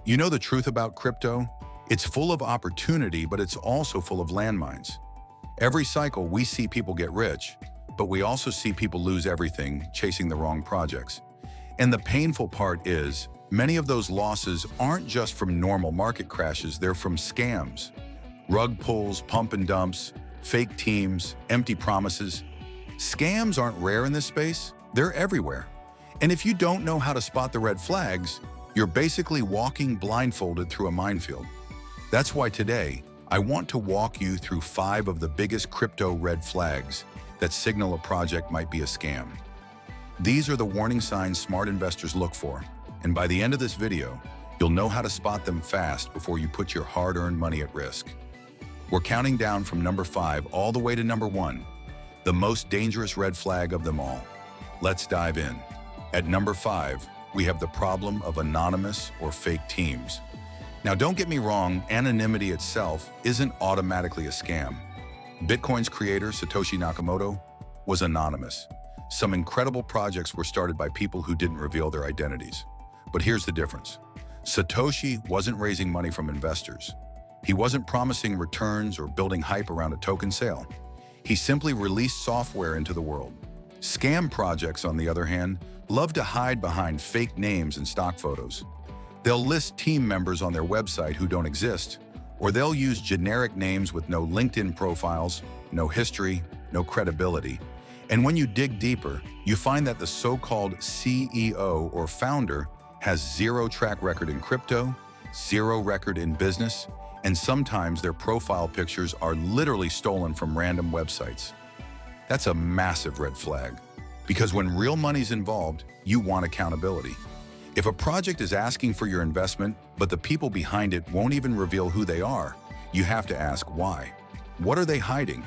You know the truth about crypto? It's full of opportunity, but it's also full of landmines. Every cycle, we see people get rich, but we also see people lose everything chasing the wrong projects. And the painful part is, many of those losses aren't just from normal market crashes, they're from scams. Rug pulls, pump and dumps, fake teams, empty promises. Scams aren't rare in this space, they're everywhere. And if you don't know how to spot the red flags, you're basically walking blindfolded through a minefield. That's why today, I want to walk you through 5 of the biggest crypto red flags that signal a project might be a scam. These are the warning signs smart investors look for, and by the end of this video, you'll know how to spot them fast before you put your hard-earned money at risk. We're counting down from number 5 all the way to number 1, the most dangerous red flag of them all. Let's dive in. At number 5, we have the problem of anonymous or fake teams. Now, don't get me wrong, anonymity itself isn't automatically a scam. Bitcoin's creator, Satoshi Nakamoto, was anonymous. Some incredible projects were started by people who didn't reveal their identities. But here's the difference. Satoshi wasn't raising money from investors. He wasn't promising returns or building hype around a token sale. He simply released software into the world. Scam projects, on the other hand, love to hide behind fake names and stock photos. They'll list team members on their website who don't exist, or they'll use generic names with no LinkedIn profiles, no history, no credibility. And when you dig deeper, you find that the so-called CEO or founder has 0 track record in crypto, 0 record in business, and sometimes their profile pictures are literally stolen from random websites. That's a massive red flag, because when real money's involved, you want accountability. If a project is asking for your investment, but the people behind it won't even reveal who they are, you have to ask why. What are they hiding?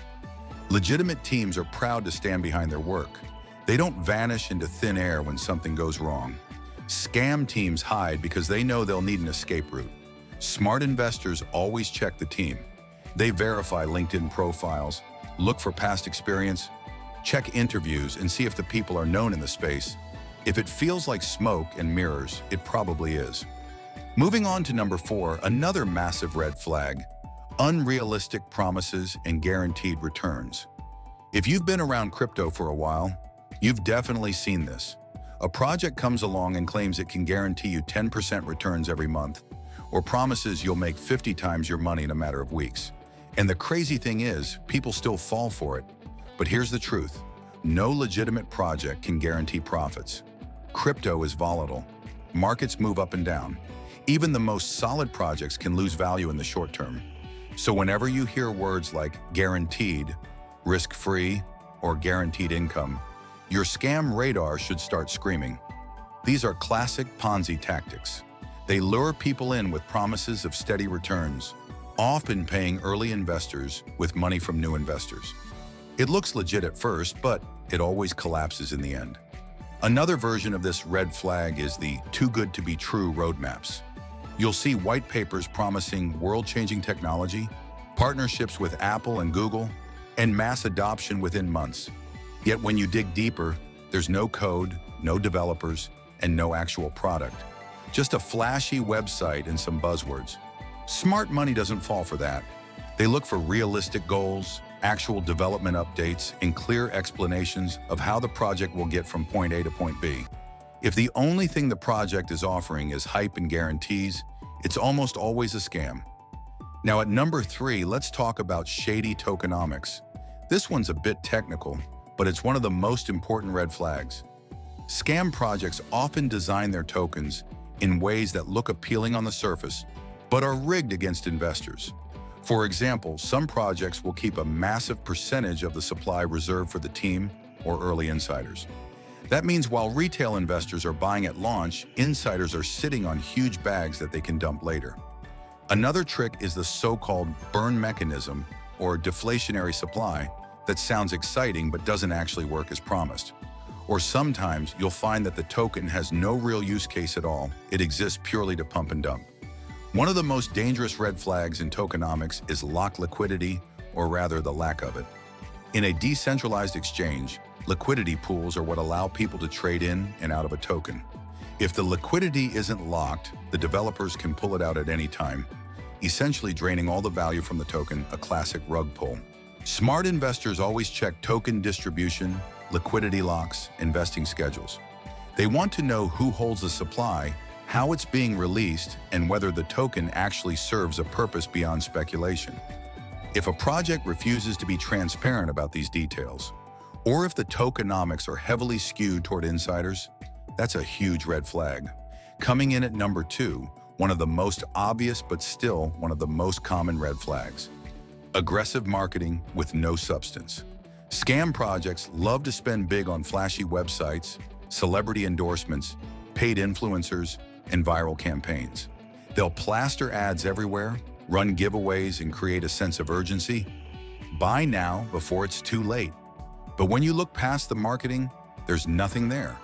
Legitimate teams are proud to stand behind their work. They don't vanish into thin air when something goes wrong. Scam teams hide because they know they'll need an escape route. Smart investors always check the team. They verify LinkedIn profiles, look for past experience, check interviews, and see if the people are known in the space. If it feels like smoke and mirrors, it probably is. Moving on to number 4, another massive red flag: unrealistic promises and guaranteed returns. If you've been around crypto for a while, you've definitely seen this. A project comes along and claims it can guarantee you 10% returns every month, or promises you'll make 50 times your money in a matter of weeks. And the crazy thing is, people still fall for it. But here's the truth: no legitimate project can guarantee profits. Crypto is volatile. Markets move up and down. Even the most solid projects can lose value in the short term. So whenever you hear words like guaranteed, risk-free, or guaranteed income, your scam radar should start screaming. These are classic Ponzi tactics. They lure people in with promises of steady returns, often paying early investors with money from new investors. It looks legit at first, but it always collapses in the end. Another version of this red flag is the too good to be true roadmaps. You'll see white papers promising world-changing technology, partnerships with Apple and Google, and mass adoption within months. Yet when you dig deeper, there's no code, no developers, and no actual product. Just a flashy website and some buzzwords. Smart money doesn't fall for that. They look for realistic goals, actual development updates, and clear explanations of how the project will get from point A to point B. If the only thing the project is offering is hype and guarantees, it's almost always a scam. Now at number 3, let's talk about shady tokenomics. This one's a bit technical, but it's one of the most important red flags. Scam projects often design their tokens in ways that look appealing on the surface, but are rigged against investors. For example, some projects will keep a massive percentage of the supply reserved for the team or early insiders. That means while retail investors are buying at launch, insiders are sitting on huge bags that they can dump later. Another trick is the so-called burn mechanism, or deflationary supply, that sounds exciting but doesn't actually work as promised. Or sometimes you'll find that the token has no real use case at all. It exists purely to pump and dump. One of the most dangerous red flags in tokenomics is locked liquidity, or rather the lack of it. In a decentralized exchange, liquidity pools are what allow people to trade in and out of a token. If the liquidity isn't locked, the developers can pull it out at any time, essentially draining all the value from the token, a classic rug pull. Smart investors always check token distribution, liquidity locks, investing schedules. They want to know who holds the supply, how it's being released, and whether the token actually serves a purpose beyond speculation. If a project refuses to be transparent about these details, or if the tokenomics are heavily skewed toward insiders, that's a huge red flag. Coming in at number 2, one of the most obvious but still one of the most common red flags. Aggressive marketing with no substance. Scam projects love to spend big on flashy websites, celebrity endorsements, paid influencers, and viral campaigns. They'll plaster ads everywhere, run giveaways, and create a sense of urgency. Buy now before it's too late. But when you look past the marketing, there's nothing there.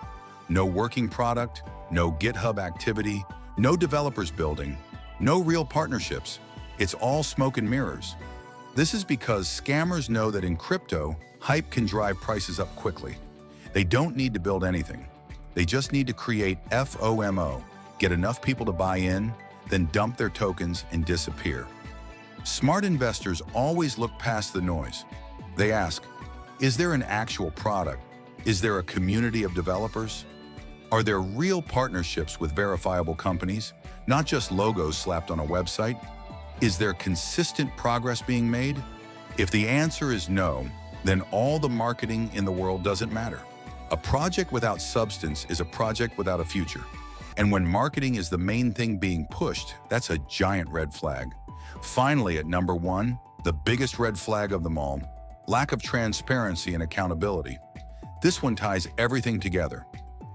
No working product, no GitHub activity, no developers building, no real partnerships. It's all smoke and mirrors. This is because scammers know that in crypto, hype can drive prices up quickly. They don't need to build anything. They just need to create FOMO, get enough people to buy in, then dump their tokens and disappear. Smart investors always look past the noise. They ask, is there an actual product? Is there a community of developers? Are there real partnerships with verifiable companies, not just logos slapped on a website? Is there consistent progress being made? If the answer is no, then all the marketing in the world doesn't matter. A project without substance is a project without a future. And when marketing is the main thing being pushed, that's a giant red flag. Finally, at number 1, the biggest red flag of them all, lack of transparency and accountability. This one ties everything together.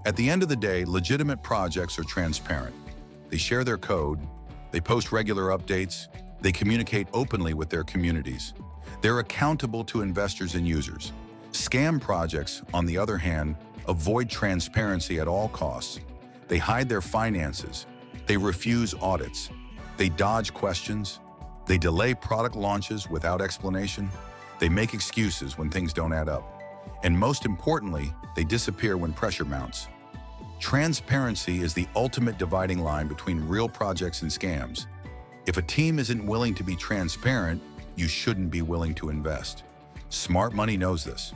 At the end of the day, legitimate projects are transparent. They share their code, they post regular updates, they communicate openly with their communities. They're accountable to investors and users. Scam projects, on the other hand, avoid transparency at all costs. They hide their finances. They refuse audits. They dodge questions. They delay product launches without explanation. They make excuses when things don't add up. And most importantly, they disappear when pressure mounts. Transparency is the ultimate dividing line between real projects and scams. If a team isn't willing to be transparent, you shouldn't be willing to invest. Smart money knows this.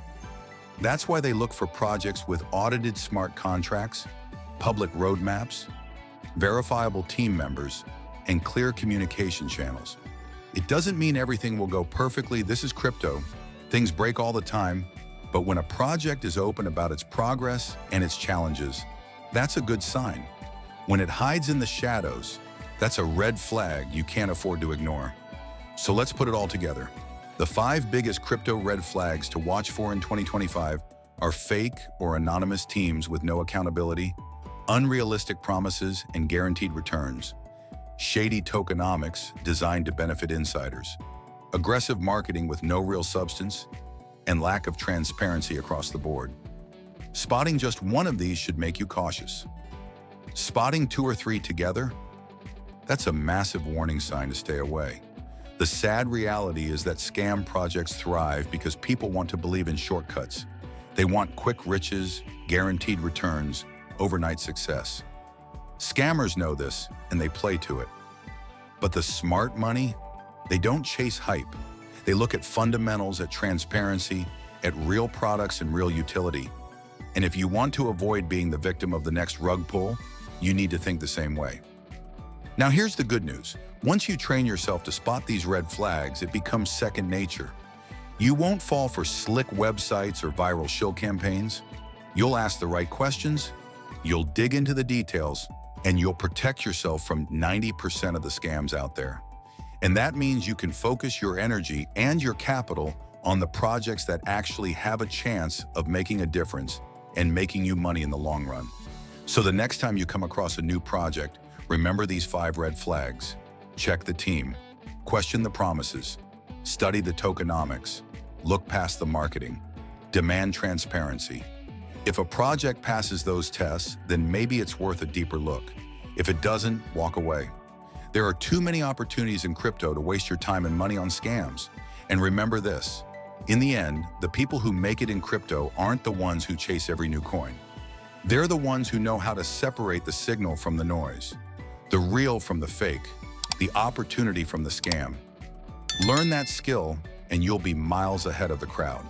That's why they look for projects with audited smart contracts, public roadmaps, verifiable team members, and clear communication channels. It doesn't mean everything will go perfectly. This is crypto. Things break all the time. But when a project is open about its progress and its challenges, that's a good sign. When it hides in the shadows, that's a red flag you can't afford to ignore. So let's put it all together. The 5 biggest crypto red flags to watch for in 2025 are fake or anonymous teams with no accountability, unrealistic promises and guaranteed returns, shady tokenomics designed to benefit insiders, aggressive marketing with no real substance, and lack of transparency across the board. Spotting just one of these should make you cautious. Spotting 2 or 3 together? That's a massive warning sign to stay away. The sad reality is that scam projects thrive because people want to believe in shortcuts. They want quick riches, guaranteed returns, overnight success. Scammers know this, and they play to it. But the smart money, they don't chase hype. They look at fundamentals, at transparency, at real products and real utility. And if you want to avoid being the victim of the next rug pull, you need to think the same way. Now here's the good news. Once you train yourself to spot these red flags, it becomes second nature. You won't fall for slick websites or viral shill campaigns. You'll ask the right questions, you'll dig into the details, and you'll protect yourself from 90% of the scams out there. And that means you can focus your energy and your capital on the projects that actually have a chance of making a difference and making you money in the long run. So the next time you come across a new project, remember these 5 red flags. Check the team, question the promises, study the tokenomics, look past the marketing, demand transparency. If a project passes those tests, then maybe it's worth a deeper look. If it doesn't, walk away. There are too many opportunities in crypto to waste your time and money on scams. And remember this, in the end, the people who make it in crypto aren't the ones who chase every new coin. They're the ones who know how to separate the signal from the noise, the real from the fake, the opportunity from the scam. Learn that skill and you'll be miles ahead of the crowd.